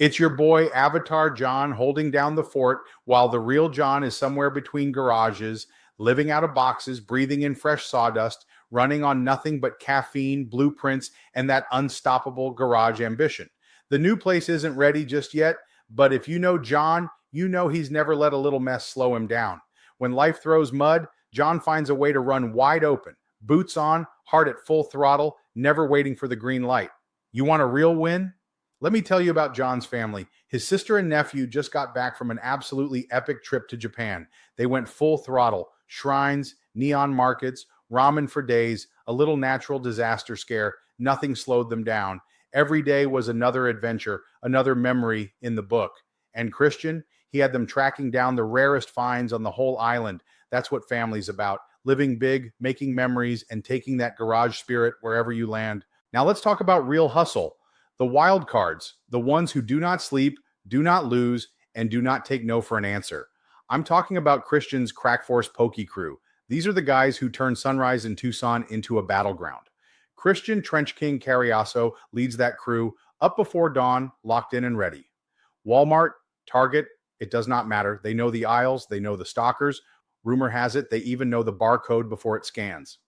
It's your boy Avatar John holding down the fort while the real John is somewhere between garages, living out of boxes, breathing in fresh sawdust, running on nothing but caffeine, blueprints, and that unstoppable garage ambition. The new place isn't ready just yet, but if you know John, you know he's never let a little mess slow him down. When life throws mud, John finds a way to run wide open, boots on, heart at full throttle, never waiting for the green light. You want a real win? Let me tell you about John's family. His sister and nephew just got back from an absolutely epic trip to Japan. They went full throttle, shrines, neon markets, ramen for days, a little natural disaster scare. Nothing slowed them down. Every day was another adventure, another memory in the book. And Christian, he had them tracking down the rarest finds on the whole island. That's what family's about. Living big, making memories, and taking that garage spirit wherever you land. Now let's talk about real hustle. The wild cards, the ones who do not sleep, do not lose, and do not take no for an answer. I'm talking about Christian's Crack Force Poké Crew. These are the guys who turn Sunrise in Tucson into a battleground. Christian Trench King Carriasso leads that crew up before dawn, locked in and ready. Walmart, Target, it does not matter. They know the aisles, they know the stalkers. Rumor has it, they even know the barcode before it scans.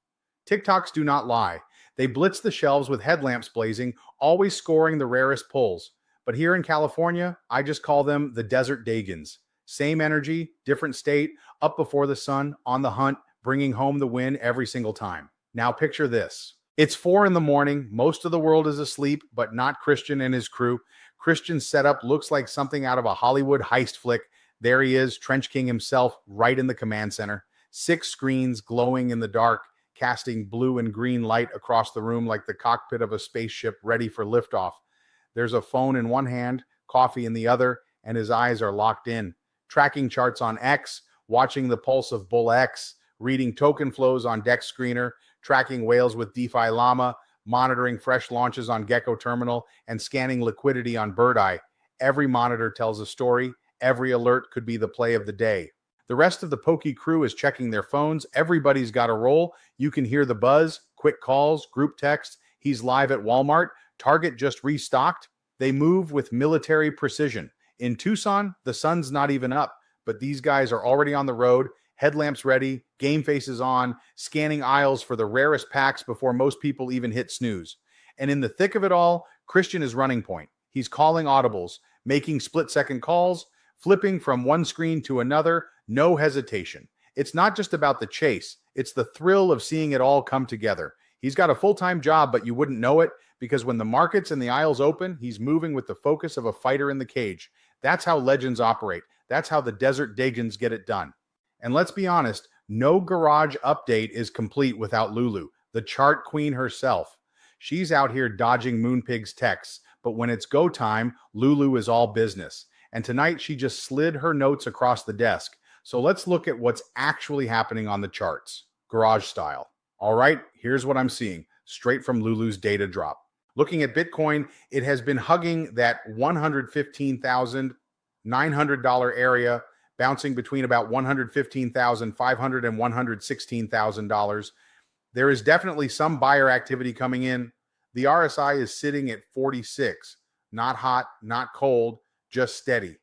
TikToks do not lie. They blitz the shelves with headlamps blazing, always scoring the rarest pulls. But here in California, I just call them the Desert Degens. Same energy, different state, up before the sun, on the hunt, bringing home the win every single time. Now picture this. It's 4 in the morning. Most of the world is asleep, but not Christian and his crew. Christian's setup looks like something out of a Hollywood heist flick. There he is, Trench King himself, right in the command center. 6 screens glowing in the dark, casting blue and green light across the room like the cockpit of a spaceship ready for liftoff. There's a phone in one hand, coffee in the other, and his eyes are locked in. Tracking charts on X, watching the pulse of Bull X, reading token flows on Dex Screener, tracking whales with DeFi Llama, monitoring fresh launches on Gecko Terminal, and scanning liquidity on Bird Eye. Every monitor tells a story. Every alert could be the play of the day. The rest of the Poké Crew is checking their phones. Everybody's got a role. You can hear the buzz, quick calls, group text. He's live at Walmart. Target just restocked. They move with military precision. In Tucson, the sun's not even up, but these guys are already on the road, headlamps ready, game faces on, scanning aisles for the rarest packs before most people even hit snooze. And in the thick of it all, Christian is running point. He's calling audibles, making split-second calls, flipping from one screen to another, no hesitation. It's not just about the chase. It's the thrill of seeing it all come together. He's got a full-time job, but you wouldn't know it because when the markets and the aisles open, he's moving with the focus of a fighter in the cage. That's how legends operate. That's how the Desert Degens get it done. And let's be honest, no garage update is complete without Lulu, the chart queen herself. She's out here dodging Moonpig's texts, but when it's go time, Lulu is all business. And tonight she just slid her notes across the desk. So let's look at what's actually happening on the charts, garage style. All right, here's what I'm seeing, straight from Lulu's data drop. Looking at Bitcoin, it has been hugging that $115,900 area, bouncing between about $115,500 and $116,000. There is definitely some buyer activity coming in. The RSI is sitting at 46. Not hot, not cold, just steady.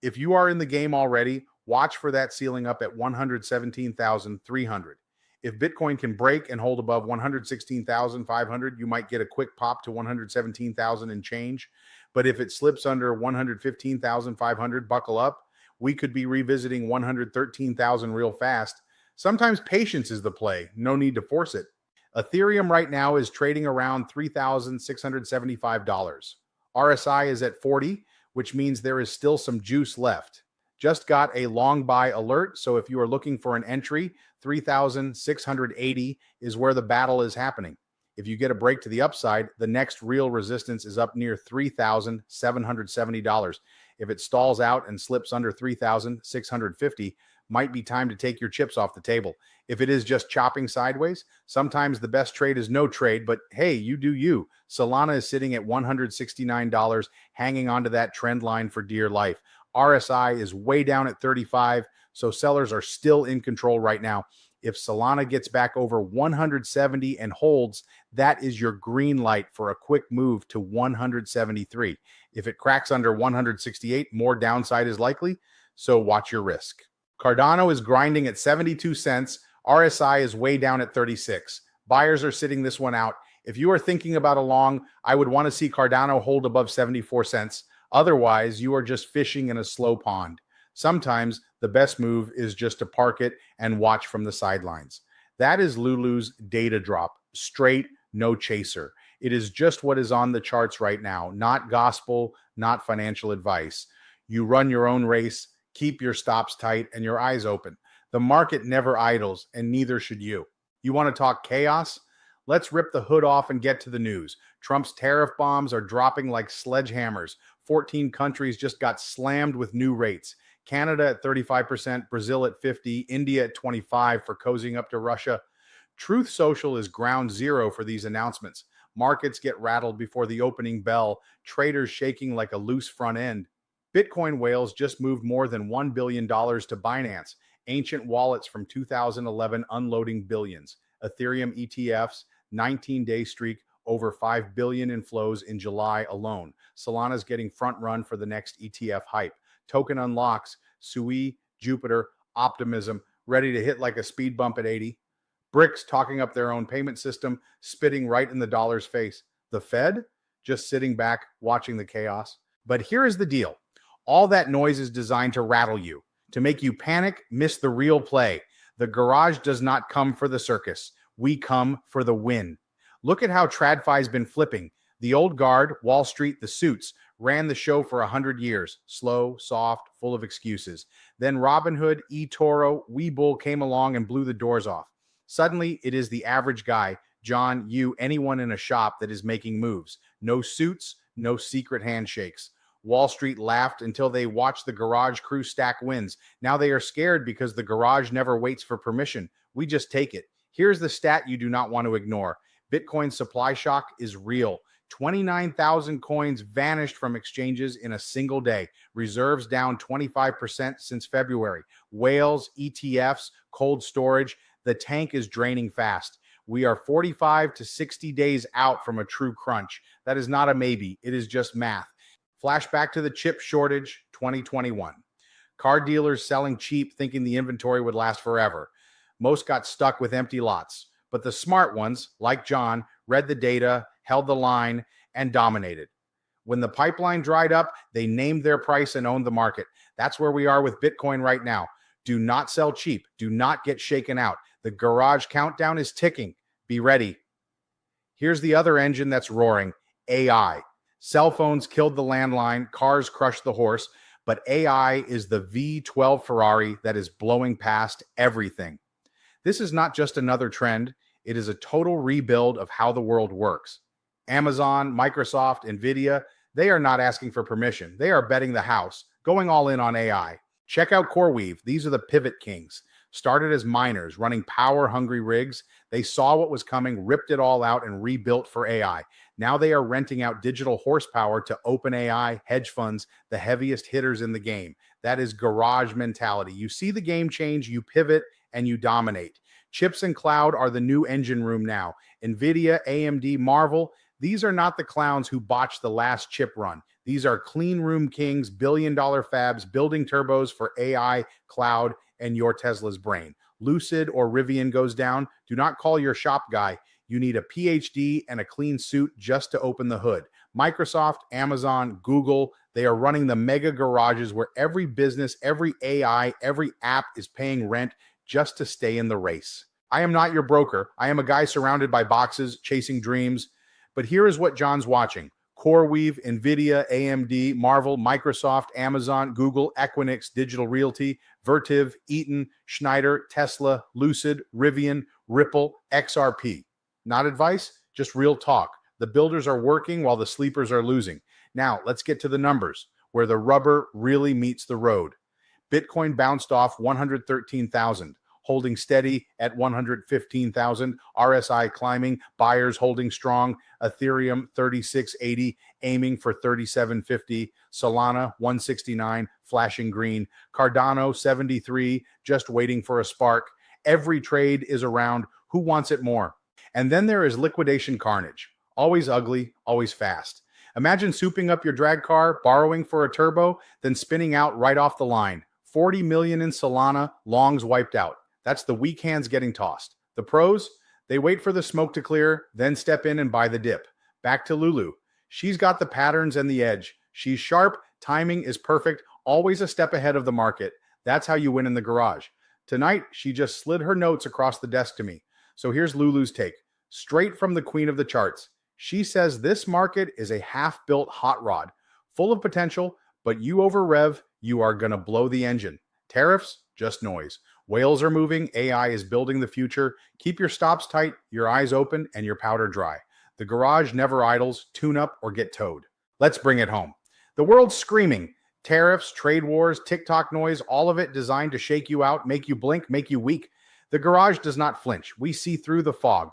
If you are in the game already, watch for that ceiling up at 117,300. If Bitcoin can break and hold above 116,500, you might get a quick pop to 117,000 and change. But if it slips under 115,500, buckle up. We could be revisiting 113,000 real fast. Sometimes patience is the play. No need to force it. Ethereum right now is trading around $3,675. RSI is at 40, which means there is still some juice left. Just got a long buy alert, so if you are looking for an entry, 3,680 is where the battle is happening. If you get a break to the upside, the next real resistance is up near $3,770. If it stalls out and slips under 3,650, might be time to take your chips off the table. If it is just chopping sideways, sometimes the best trade is no trade, but hey, you do you. Solana is sitting at $169, hanging onto that trend line for dear life. RSI is way down at 35, so sellers are still in control right now. If Solana gets back over 170 and holds, that is your green light for a quick move to 173. If it cracks under 168, more downside is likely, so watch your risk. Cardano is grinding at 72 cents. RSI is way down at 36. Buyers are sitting this one out. If you are thinking about a long, I would want to see Cardano hold above 74 cents. Otherwise, you are just fishing in a slow pond. Sometimes the best move is just to park it and watch from the sidelines. That is Lulu's data drop. Straight, no chaser. It is just what is on the charts right now, not gospel, not financial advice. You run your own race, keep your stops tight and your eyes open. The market never idles, and neither should you. You want to talk chaos? Let's rip the hood off and get to the news. Trump's tariff bombs are dropping like sledgehammers. 14 countries just got slammed with new rates. Canada at 35%, Brazil at 50%, India at 25% for cozying up to Russia. Truth Social is ground zero for these announcements. Markets get rattled before the opening bell, traders shaking like a loose front end. Bitcoin whales just moved more than $1 billion to Binance. Ancient wallets from 2011 unloading billions. Ethereum ETFs, 19-day streak, over 5 billion in flows in July alone. Solana's getting front run for the next ETF hype. Token unlocks, Sui, Jupiter, Optimism, ready to hit like a speed bump at 80. BRICS talking up their own payment system, spitting right in the dollar's face. The Fed just sitting back, watching the chaos. But here is the deal. All that noise is designed to rattle you, to make you panic, miss the real play. The garage does not come for the circus. We come for the win. Look at how TradFi's been flipping. The old guard, Wall Street, the suits, ran the show for 100 years. Slow, soft, full of excuses. Then Robinhood, eToro, Webull came along and blew the doors off. Suddenly, it is the average guy, John, you, anyone in a shop that is making moves. No suits, no secret handshakes. Wall Street laughed until they watched the garage crew stack wins. Now they are scared because the garage never waits for permission. We just take it. Here's the stat you do not want to ignore. Bitcoin supply shock is real. 29,000 coins vanished from exchanges in a single day. Reserves down 25% since February. Whales, ETFs, cold storage. The tank is draining fast. We are 45 to 60 days out from a true crunch. That is not a maybe. It is just math. Flashback to the chip shortage, 2021. Car dealers selling cheap, thinking the inventory would last forever. Most got stuck with empty lots. But the smart ones, like John, read the data, held the line, and dominated. When the pipeline dried up, they named their price and owned the market. That's where we are with Bitcoin right now. Do not sell cheap. Do not get shaken out. The garage countdown is ticking. Be ready. Here's the other engine that's roaring, AI. Cell phones killed the landline, cars crushed the horse, but AI is the V12 Ferrari that is blowing past everything. This is not just another trend. It is a total rebuild of how the world works. Amazon, Microsoft, Nvidia, they are not asking for permission. They are betting the house, going all in on AI. Check out CoreWeave. These are the pivot kings. Started as miners, running power-hungry rigs. They saw what was coming, ripped it all out, and rebuilt for AI. Now they are renting out digital horsepower to OpenAI, hedge funds, the heaviest hitters in the game. That is garage mentality. You see the game change, you pivot, and you dominate. Chips and cloud are the new engine room now. NVIDIA, AMD, Marvel, these are not the clowns who botched the last chip run. These are clean room kings, billion-dollar fabs, building turbos for AI, cloud, and your Tesla's brain. Lucid or Rivian goes down, do not call your shop guy. You need a PhD and a clean suit just to open the hood. Microsoft, Amazon, Google, they are running the mega garages where every business, every AI, every app is paying rent just to stay in the race. I am not your broker. I am a guy surrounded by boxes, chasing dreams. But here is what John's watching. CoreWeave, NVIDIA, AMD, Marvel, Microsoft, Amazon, Google, Equinix, Digital Realty, Vertiv, Eaton, Schneider, Tesla, Lucid, Rivian, Ripple, XRP. Not advice, just real talk. The builders are working while the sleepers are losing. Now, let's get to the numbers, where the rubber really meets the road. Bitcoin bounced off 113,000. Holding steady at 115,000, RSI climbing, buyers holding strong, Ethereum 3680, aiming for 3750, Solana 169, flashing green, Cardano 73, just waiting for a spark, Every trade is around who wants it more. And then there is liquidation carnage. Always ugly, always fast. Imagine souping up your drag car, borrowing for a turbo, then spinning out right off the line. 40 million in Solana, longs wiped out. That's the weak hands getting tossed. The pros, they wait for the smoke to clear, then step in and buy the dip. Back to Lulu. She's got the patterns and the edge. She's sharp, timing is perfect, always a step ahead of the market. That's how you win in the garage. Tonight, she just slid her notes across the desk to me. So here's Lulu's take, straight from the queen of the charts. She says this market is a half-built hot rod, full of potential, but you over-rev, you are going to blow the engine. Tariffs, just noise. Whales are moving, AI is building the future. Keep your stops tight, your eyes open, and your powder dry. The garage never idles, tune up, or get towed. Let's bring it home. The world's screaming. Tariffs, trade wars, TikTok noise, all of it designed to shake you out, make you blink, make you weak. The garage does not flinch. We see through the fog.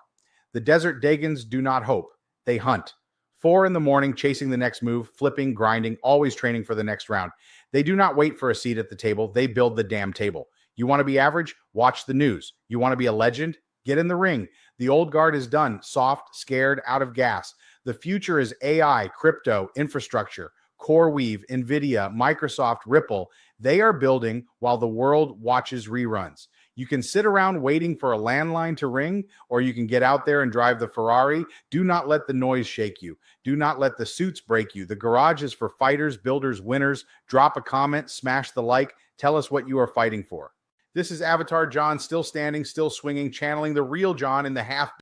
The desert Degens do not hope. They hunt. 4 in the morning, chasing the next move, flipping, grinding, always training for the next round. They do not wait for a seat at the table. They build the damn table. You want to be average? Watch the news. You want to be a legend? Get in the ring. The old guard is done. Soft, scared, out of gas. The future is AI, crypto, infrastructure, CoreWeave, NVIDIA, Microsoft, Ripple. They are building while the world watches reruns. You can sit around waiting for a landline to ring, or you can get out there and drive the Ferrari. Do not let the noise shake you. Do not let the suits break you. The garage is for fighters, builders, winners. Drop a comment, smash the like. Tell us what you are fighting for. This is Avatar John, still standing, still swinging, channeling the real John in the half